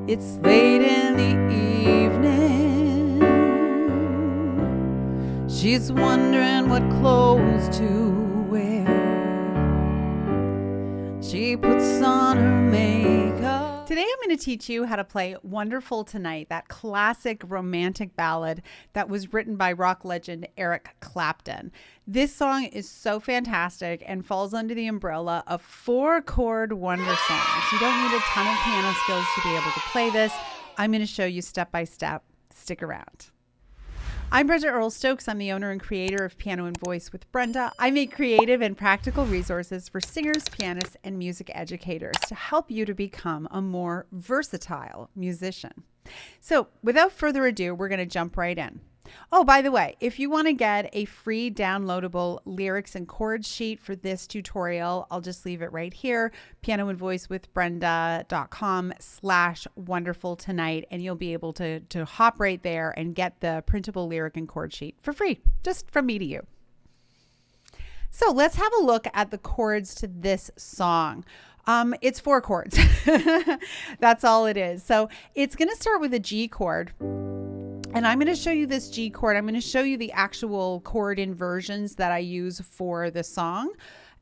It's late in the evening. She's wondering what clothes to wear. She puts on her makeup. Today I'm going to teach you how to play Wonderful Tonight, that classic romantic ballad that was written by rock legend Eric Clapton. This song is so fantastic and falls under the umbrella of 4-chord wonder songs. You don't need a ton of piano skills to be able to play this. I'm going to show you step by step. Stick around. I'm Brenda Earl-Stokes. I'm the owner and creator of Piano and Voice with Brenda. I make creative and practical resources for singers, pianists, and music educators to help you to become a more versatile musician. So without further ado, we're going to jump right in. Oh, by the way, if you want to get a free downloadable lyrics and chords sheet for this tutorial, I'll just leave it right here, pianoandvoicewithbrenda.com/wonderfultonight, and you'll be able to hop right there and get the printable lyric and chord sheet for free, just from me to you. So let's have a look at the chords to this song. It's 4 chords. That's all it is. So it's going to start with a G chord. And I'm going to show you this G chord. I'm going to show you the actual chord inversions that I use for the song.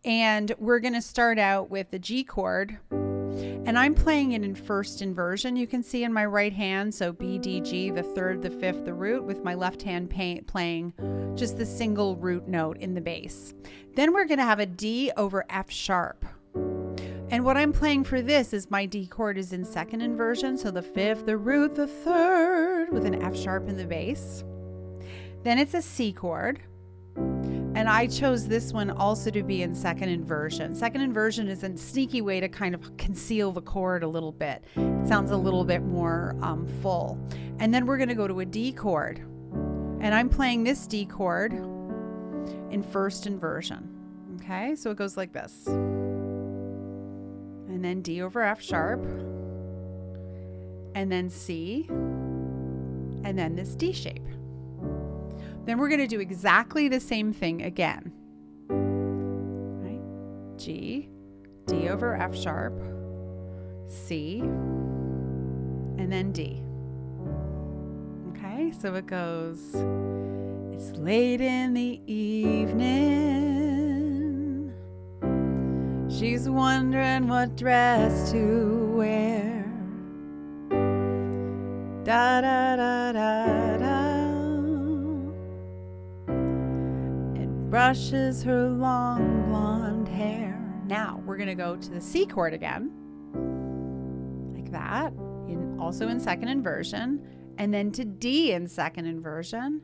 And we're going to start out with the G chord. And I'm playing it in first inversion. You can see in my right hand. So B, D, G, the third, the fifth, the root, with my left hand playing just the single root note in the bass. Then we're going to have a D over F sharp. And what I'm playing for this is my D chord is in second inversion. So the fifth, the root, the third, with an F sharp in the bass. Then it's a C chord. And I chose this one also to be in second inversion. Second inversion is a sneaky way to kind of conceal the chord a little bit. It sounds a little bit more full. And then we're going to go to a D chord. And I'm playing this D chord in first inversion. Okay, so it goes like this. And then D over F sharp, and then C, and then this D shape. Then we're going to do exactly the same thing again. Right? G, D over F sharp, C, and then D. Okay, so it goes, it's late in the evening. She's wondering what dress to wear. Da da da da da. And brushes her long blonde hair. Now we're gonna go to the C chord again, like that, also in second inversion, and then to D in second inversion.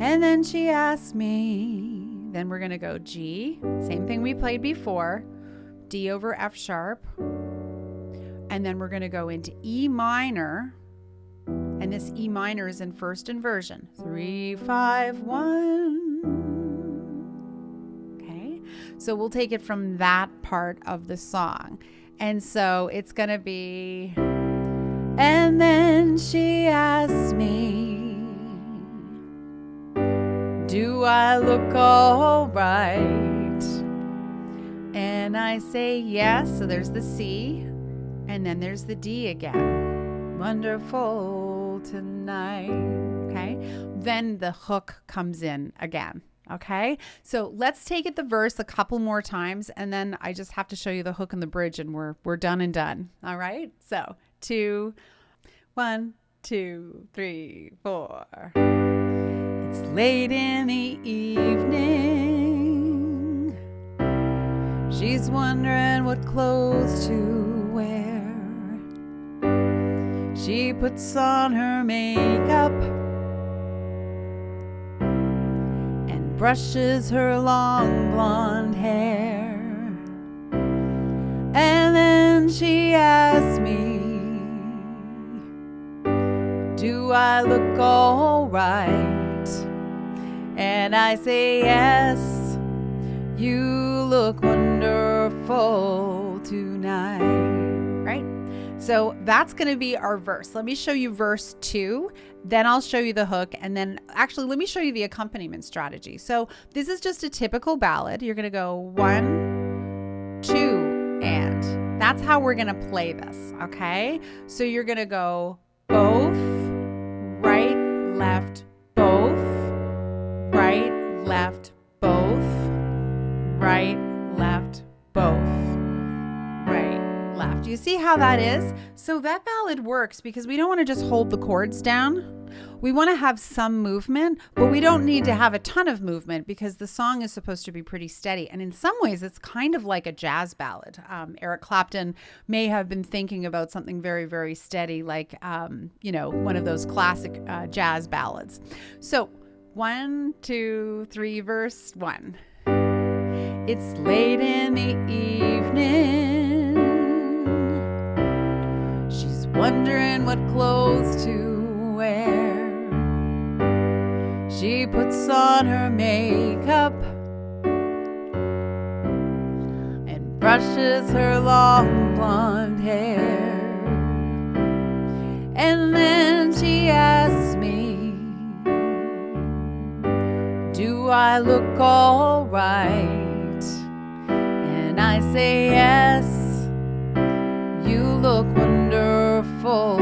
And then she asked me. Then we're gonna go G, same thing we played before. D over F sharp, and then we're going to go into E minor, and this E minor is in first inversion, 3, 5, 1. Okay, so we'll take it from that part of the song, and so it's going to be, and then she asked me, do I look all right? And I say yes, so there's the C, and then there's the D again. Wonderful tonight, okay? Then the hook comes in again, okay? So let's take it the verse a couple more times, and then I just have to show you the hook and the bridge, and we're done and done, all right? So 2, 1, 2, 3, 4. It's late in the evening. She's wondering what clothes to wear. She puts on her makeup and brushes her long blonde hair. And then she asks me, do I look all right? And I say yes, you look wonderful tonight, right? So that's going to be our verse. Let me show you verse 2, then I'll show you the hook, and then actually let me show you the accompaniment strategy. So this is just a typical ballad. You're going to go 1, that's how we're going to play this, okay? So you're going to go both, right, left, both, right, left, both, right, left, both, right, left. You see how that is? So that ballad works because we don't want to just hold the chords down. We want to have some movement, but we don't need to have a ton of movement because the song is supposed to be pretty steady. And in some ways, it's kind of like a jazz ballad. Eric Clapton may have been thinking about something very, very steady, like, one of those classic jazz ballads. So 1, 2, 3, verse 1. It's late in the evening. She's wondering what clothes to wear. She puts on her makeup and brushes her long blonde hair. And then she asks me, do I look all right? And I say, yes, you look wonderful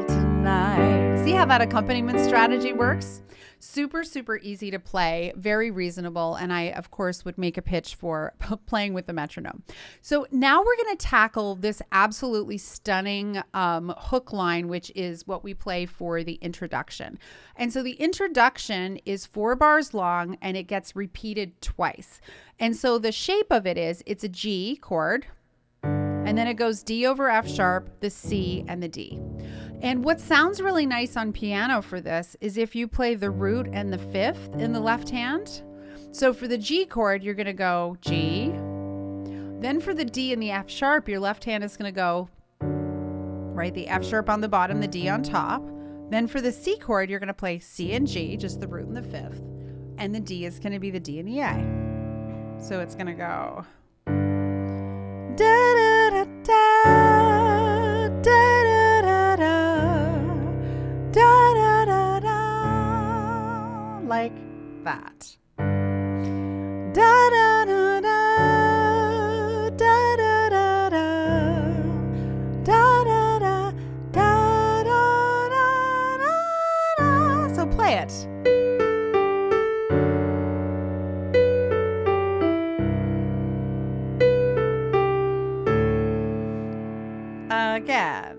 tonight. See how that accompaniment strategy works? Super, super easy to play, very reasonable. And I, of course, would make a pitch for playing with the metronome. So now we're going to tackle this absolutely stunning hook line, which is what we play for the introduction. And so the introduction is 4 bars long and it gets repeated twice. And so the shape of it is, it's a G chord, and then it goes D over F sharp, the C, and the D. And what sounds really nice on piano for this is if you play the root and the 5th in the left hand. So for the G chord, you're going to go G. Then for the D and the F sharp, your left hand is going to go, right, the F sharp on the bottom, the D on top. Then for the C chord, you're going to play C and G, just the root and the 5th. And the D is going to be the D and the A. So it's going to go da da da da da da da da da da da, like that. Da da da da da da da da da da da da. So play it. Again.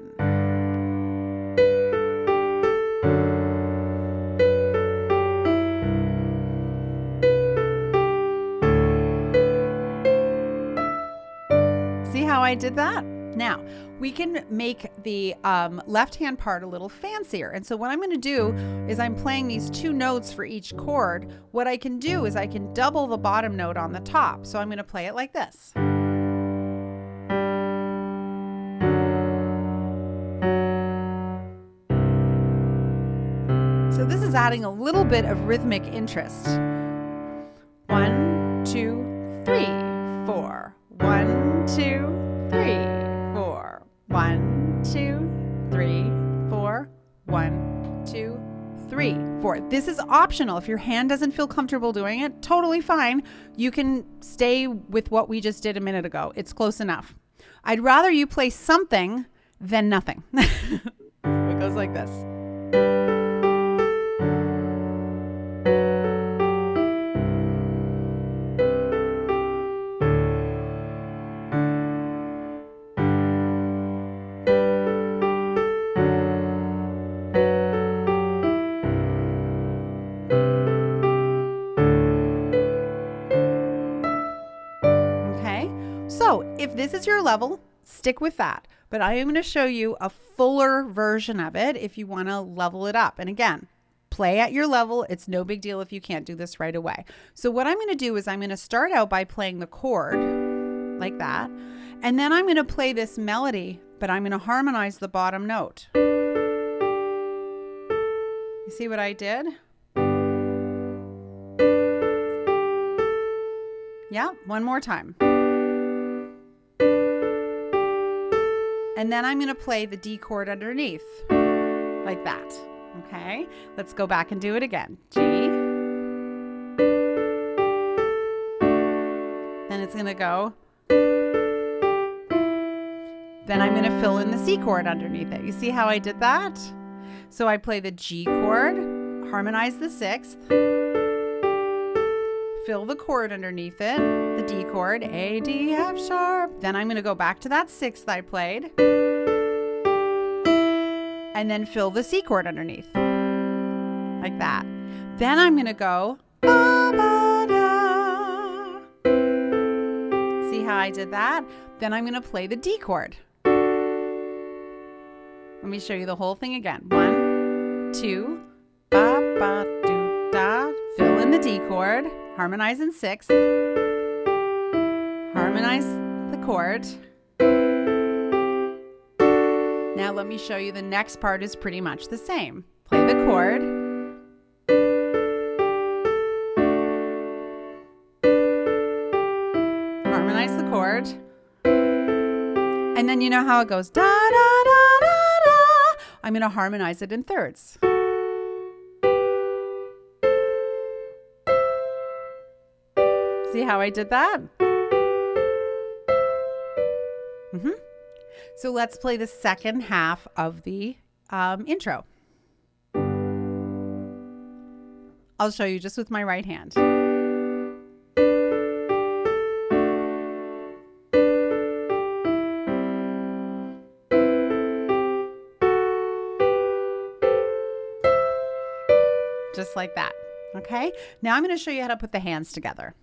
See how I did that? Now, we can make the left-hand part a little fancier. And so what I'm going to do is I'm playing these 2 notes for each chord. What I can do is I can double the bottom note on the top. So I'm going to play it like this. So this is adding a little bit of rhythmic interest. 1, 2, 3, 4. 1, 2, 3, 4. 1, 2, 3, 4. 1, 2, 3, 4. This is optional. If your hand doesn't feel comfortable doing it, totally fine. You can stay with what we just did a minute ago. It's close enough. I'd rather you play something than nothing. It goes like this. So if this is your level, stick with that. But I am going to show you a fuller version of it if you want to level it up. And again, play at your level. It's no big deal if you can't do this right away. So what I'm going to do is I'm going to start out by playing the chord like that. And then I'm going to play this melody, but I'm going to harmonize the bottom note. You see what I did? Yeah, one more time. And then I'm going to play the D chord underneath, like that. Okay, let's go back and do it again. G. Then it's going to go Then I'm going to fill in the C chord underneath it. You see how I did that? So I play the G chord, harmonize the 6th, fill the chord underneath it, the D chord, A, D, F sharp. Then I'm going to go back to that 6th I played, and then fill the C chord underneath, like that. Then I'm going to go, ba, ba, da. See how I did that? Then I'm going to play the D chord. Let me show you the whole thing again. 1, 2, ba, ba, do, da. Fill in the D chord, harmonize in 6th, harmonize the chord. Now let me show you the next part is pretty much the same. Play the chord. Harmonize the chord. And then you know how it goes, da, da, da, da, da. I'm going to harmonize it in thirds. See how I did that? So let's play the second half of the intro. I'll show you just with my right hand. Just like that. Okay? Now I'm going to show you how to put the hands together.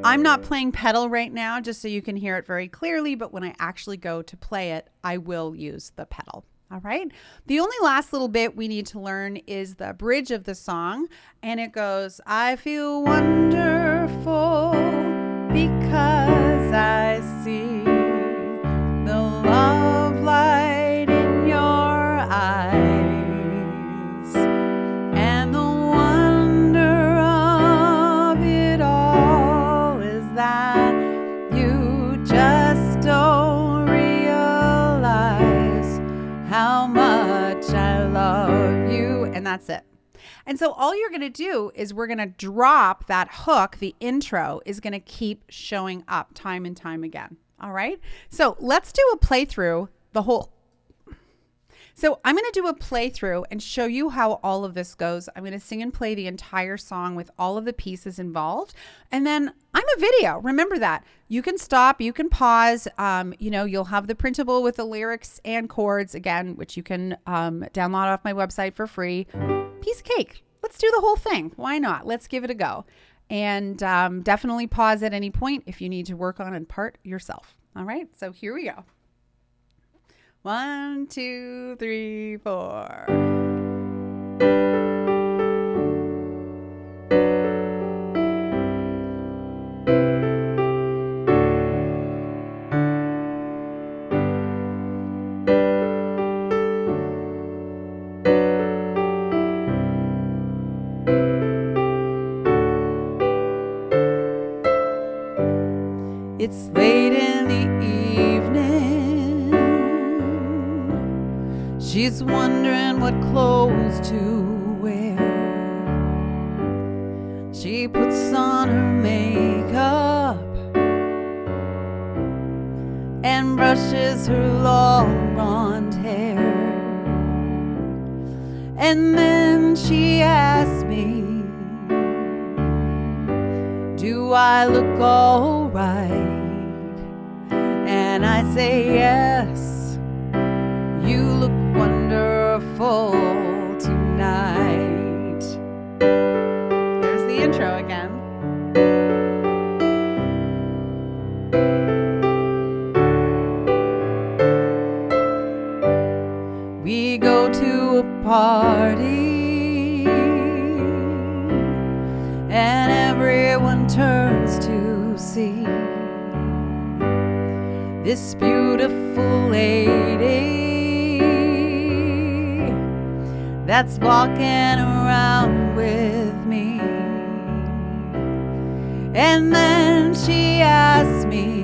I'm not playing pedal right now, just so you can hear it very clearly, but when I actually go to play it, I will use the pedal. All right. The only last little bit we need to learn is the bridge of the song. And it goes, I feel wonderful because I see the love light in your eyes. And the wonder of it all is that you just don't realize how much I love you. And that's it. And so all you're going to do is we're going to drop that hook. The intro is going to keep showing up time and time again. All right. So let's do a playthrough the whole. So I'm going to do a playthrough and show you how all of this goes. I'm going to sing and play the entire song with all of the pieces involved. And then I'm a video. Remember that. You can stop, you can pause. You'll have the printable with the lyrics and chords again, which you can download off my website for free. Piece of cake. Let's do the whole thing. Why not? Let's give it a go. And definitely pause at any point if you need to work on a part yourself. All right. So here we go. 1, 2, 3, 4. It's late in the evening. She's wondering what clothes to wear. She puts on her makeup and brushes her long blonde hair. And then she asks me, do I look all right? And I say yes, you look wonderful tonight. There's the intro again. We go to a party and everyone turns to see this beautiful lady that's walking around with me. And then she asked me,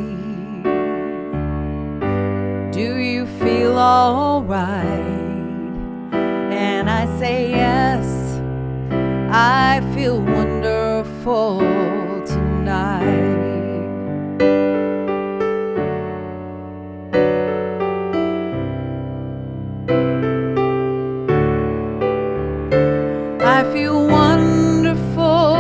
do you feel all right? And I say yes, I feel wonderful tonight. I feel wonderful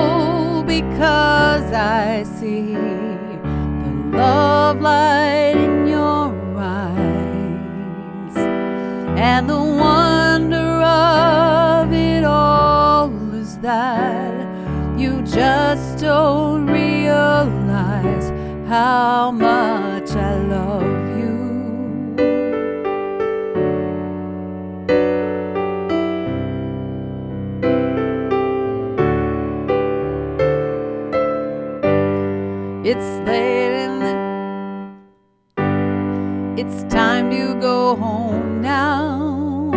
because I see the love light in your eyes, and the wonder of it all is that you just don't realize how much I love you. It's late and it's time to go home now,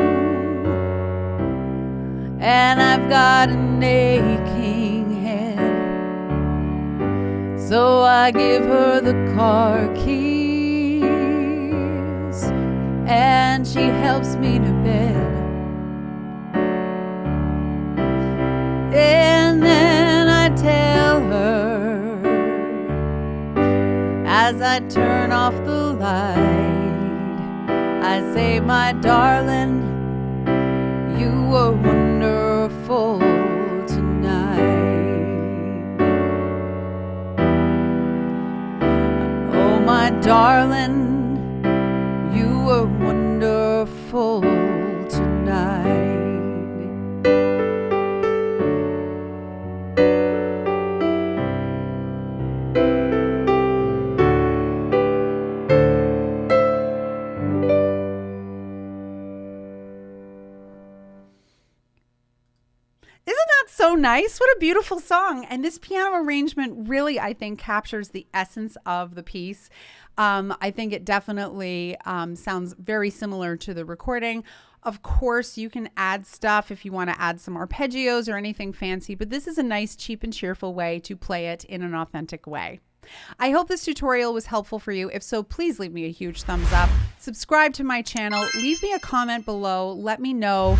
and I've got an aching head, so I give her the car keys and she helps me to bed. And then I tell her, as I turn off the light, I say, my darling, you were wonderful tonight. Oh, my darling, you were wonderful tonight. So nice. What a beautiful song. And this piano arrangement really, I think, captures the essence of the piece. I think it definitely sounds very similar to the recording. Of course, you can add stuff if you want to add some arpeggios or anything fancy, but this is a nice, cheap and cheerful way to play it in an authentic way. I hope this tutorial was helpful for you. If so, please leave me a huge thumbs up. Subscribe to my channel. Leave me a comment below. Let me know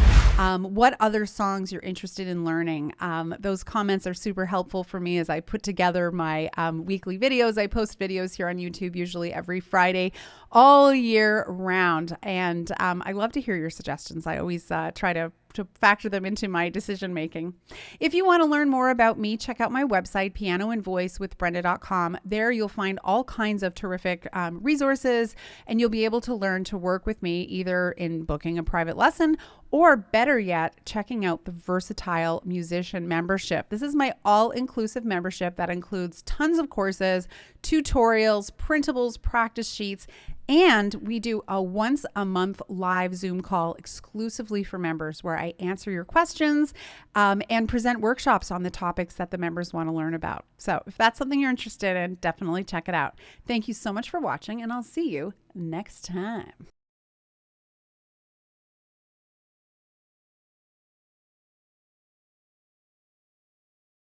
what other songs you're interested in learning. Those comments are super helpful for me as I put together my weekly videos. I post videos here on YouTube usually every Friday all year round. And I love to hear your suggestions. I always try to factor them into my decision making. If you want to learn more about me, check out my website, pianoandvoicewithbrenda.com. There you'll find all kinds of terrific resources, and you'll be able to learn to work with me either in booking a private lesson or, better yet, checking out the Versatile Musician membership. This is my all-inclusive membership that includes tons of courses, tutorials, printables, practice sheets, and we do a once-a-month live Zoom call exclusively for members where I answer your questions and present workshops on the topics that the members want to learn about. So if that's something you're interested in, definitely check it out. Thank you so much for watching, and I'll see you next time.